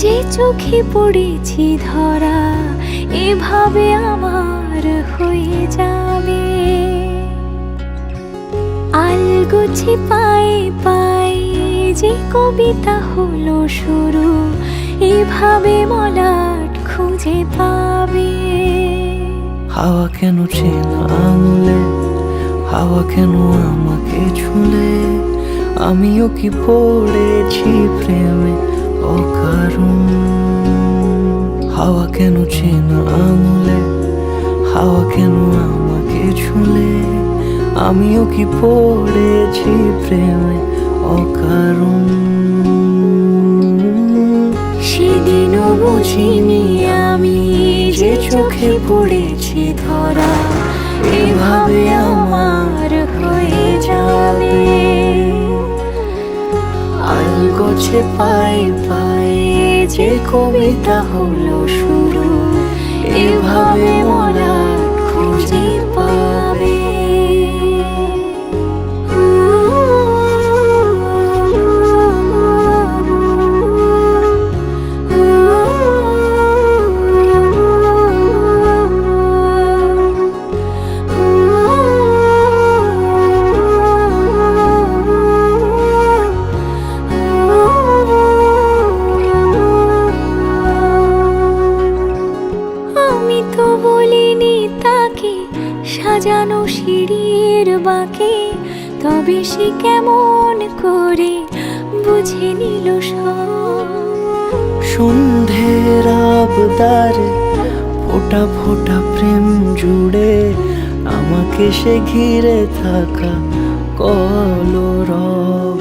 যে চোখে পড়েছি ধরা এভাবে আমার হয়ে যাবে। আলগোছে পায়ে পায়ে যে কবিতা হলো শুরু, এভাবে মলাট খুঁজে পাবে। হাওয়া কেন চেনা আঙুলে, হাওয়া কেন আমাকে ছুলে, আমিও কি পড়েছি প্রেমে অকারণ। হাওয়া কেন চেনা আঙুলে, হাওয়া কেন আমাকে ছুলে, আমিও কি পড়েছি প্রেমে অকারণ। সেদিনও বুঝিনি আমি যে চোখে পড়েছি ধরা এভাবে আমার হয়ে যাবে। আলগোছে পায়ে পায়ে যে কবিতা হলো শুরু, এভাবে মলাট খুঁজে পাবে। আমি তো বলিনি তাকে সাজানো সিঁড়ির বাঁকে, তবে সে কেমন করে বুঝে নিল সব। সন্ধ্যের আবদারে ফোটা ফোটা প্রেম জুড়ে, আমাকে সে ঘিরে থাকা কলরব।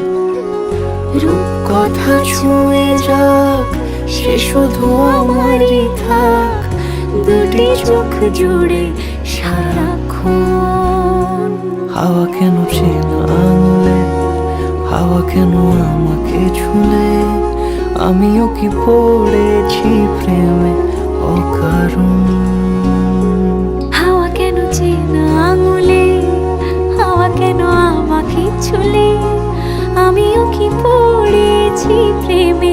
রূপকথা ছুঁয়ে যাক সে শুধু আমারই থাক, দুটি চোখ জুড়ে সারাক্ষণ। হাওয়া কেন চেনা আঙুলে, হাওয়া কেন আমাকে ছুলে, আমিও কি পড়েছি প্রেমে অকারণ। হাওয়া কেন চেনা আঙুলে, হাওয়া কেন আমাকে ছুলে, আমিও কি পড়েছি প্রেমে